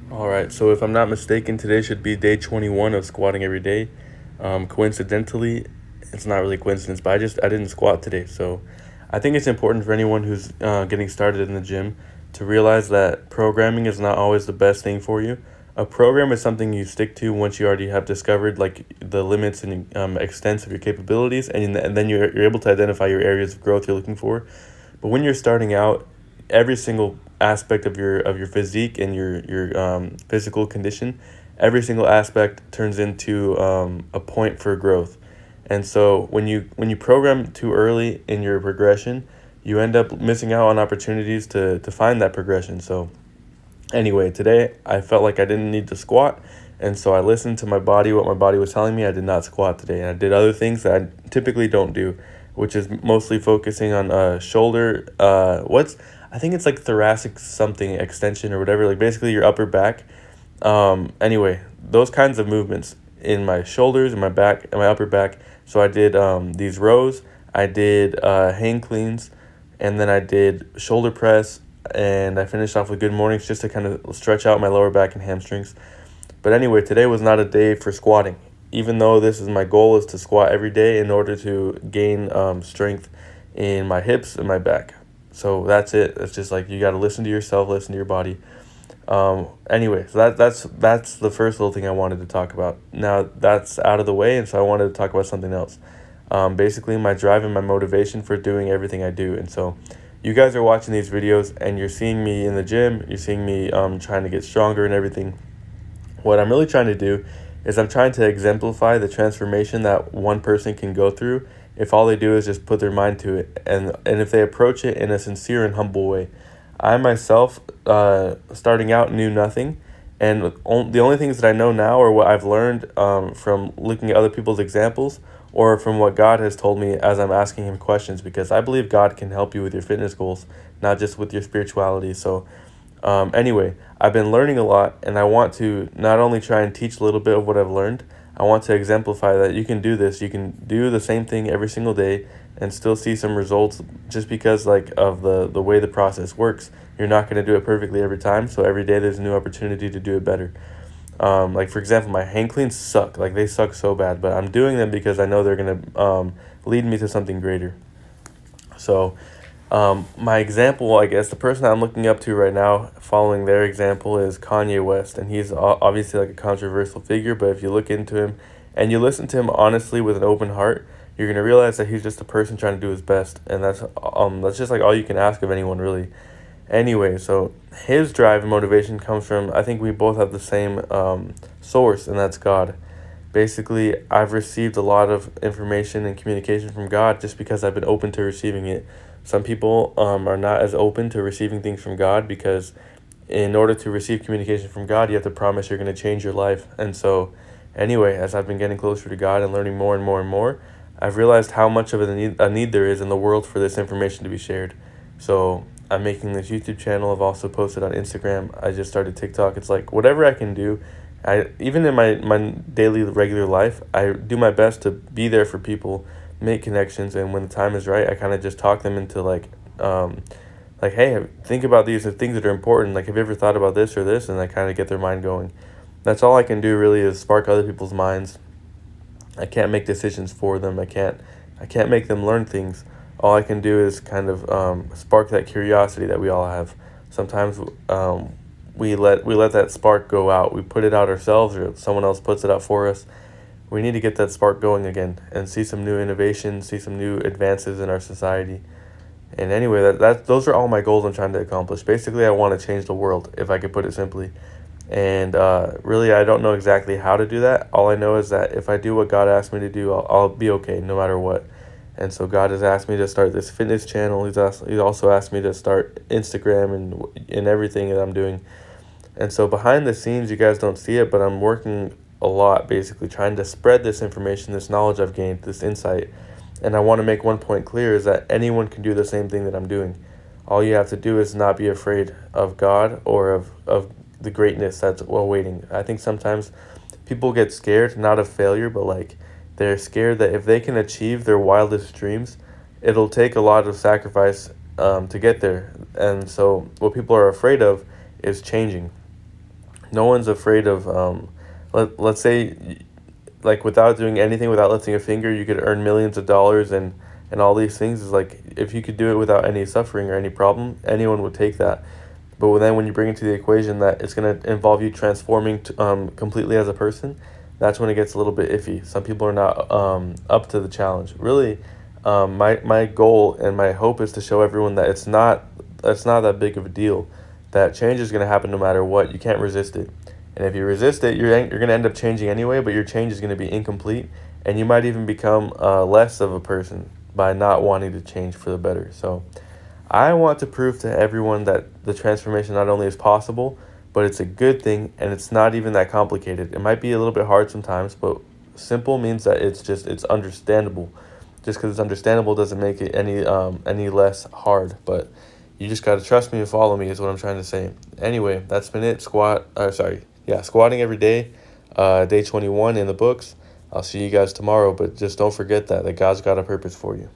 All right, so if I'm not mistaken, today should be day 21 of squatting every day. Coincidentally, it's not really coincidence, but I didn't squat today. So I think it's important for anyone who's getting started in the gym to realize that programming is not always the best thing for you. A program is something you stick to once you already have discovered like the limits and extents of your capabilities, and then you're able to identify your areas of growth you're looking for. But when you're starting out, every single aspect of your physique and your physical condition, every single aspect turns into a point for growth. And so when you program too early in your progression, you end up missing out on opportunities to find that progression. So anyway, today I felt like I didn't need to squat, and so I listened to my body, what my body was telling me. I did not squat today, and I did other things that I typically don't do, which is mostly focusing on shoulder. I think it's like thoracic something extension or whatever. Like basically your upper back. Anyway, those kinds of movements in my shoulders and my back and my upper back. So I did these rows. I did hang cleans, and then I did shoulder press, and I finished off with good mornings just to kind of stretch out my lower back and hamstrings. But anyway, today was not a day for squatting. Even though this is my goal is to squat every day in order to gain strength in my hips and my back. So that's it. It's just like you got to listen to yourself, listen to your body. Anyway, so that's the first little thing I wanted to talk about. Now that's out of the way, and so I wanted to talk about something else. Basically, my drive and my motivation for doing everything I do. And so, you guys are watching these videos, and you're seeing me in the gym. You're seeing me trying to get stronger and everything. What I'm really trying to do is I'm trying to exemplify the transformation that one person can go through if all they do is just put their mind to it, and if they approach it in a sincere and humble way. I myself, starting out, knew nothing, and the only things that I know now are what I've learned from looking at other people's examples or from what God has told me as I'm asking Him questions, because I believe God can help you with your fitness goals, not just with your spirituality. So anyway, I've been learning a lot, and I want to not only try and teach a little bit of what I've learned, I want to exemplify that you can do this. You can do the same thing every single day and still see some results just because like of the way the process works. You're not going to do it perfectly every time, so every day there's a new opportunity to do it better. Like for example, my hang cleans suck. Like they suck so bad, but I'm doing them because I know they're going to lead me to something greater. So my example, I guess, the person I'm looking up to right now, following their example, is Kanye West, and he's obviously like a controversial figure. But if you look into him and you listen to him honestly with an open heart, you're gonna realize that he's just a person trying to do his best, and that's just like all you can ask of anyone, really. Anyway, so his drive and motivation comes from, I think we both have the same source, and that's God. Basically, I've received a lot of information and communication from God just because I've been open to receiving it. Some people are not as open to receiving things from God because in order to receive communication from God, you have to promise you're going to change your life. And so, anyway, as I've been getting closer to God and learning more and more and more, I've realized how much of a need there is in the world for this information to be shared. So, I'm making this YouTube channel. I've also posted on Instagram. I just started TikTok. It's like whatever I can do. Even in my daily regular life, I do my best to be there for people, make connections, and when the time is right, I kind of just talk them into like, hey, think about these things that are important. Like, have you ever thought about this or this? And I kind of get their mind going. That's all I can do really, is spark other people's minds. I can't make decisions for them. I can't make them learn things. All I can do is kind of spark that curiosity that we all have. Sometimes we let that spark go out. We put it out ourselves, or someone else puts it out for us. We need to get that spark going again and see some new innovations, see some new advances in our society. And anyway, that those are all my goals I'm trying to accomplish. Basically, I want to change the world, if I could put it simply. And really, I don't know exactly how to do that. All I know is that if I do what God asked me to do, I'll be okay no matter what. And so God has asked me to start this fitness channel. He's also asked me to start Instagram and everything that I'm doing. And so behind the scenes, you guys don't see it, but I'm working a lot, basically trying to spread this information, this knowledge I've gained, this insight. And I want to make one point clear, is that anyone can do the same thing that I'm doing. All you have to do is not be afraid of God or of the greatness that's awaiting. I think sometimes people get scared, not of failure, but like they're scared that if they can achieve their wildest dreams, it'll take a lot of sacrifice to get there. And so what people are afraid of is changing. No one's afraid of let's say, like, without doing anything, without lifting a finger, you could earn millions of dollars and all these things. Is like, if you could do it without any suffering or any problem, anyone would take that. But then when you bring into the equation that it's going to involve you transforming completely as a person, that's when it gets a little bit iffy. Some people are not up to the challenge. Really, my goal and my hope is to show everyone that it's not that big of a deal. That change is going to happen no matter what. You can't resist it. And if you resist it, you're going to end up changing anyway, but your change is going to be incomplete. And you might even become less of a person by not wanting to change for the better. So I want to prove to everyone that the transformation not only is possible, but it's a good thing, and it's not even that complicated. It might be a little bit hard sometimes, but simple means that it's understandable. Just because it's understandable doesn't make it any less hard. But you just gotta trust me and follow me is what I'm trying to say. Anyway, that's been it. Squatting every day, day 21 in the books. I'll see you guys tomorrow, but just don't forget that God's got a purpose for you.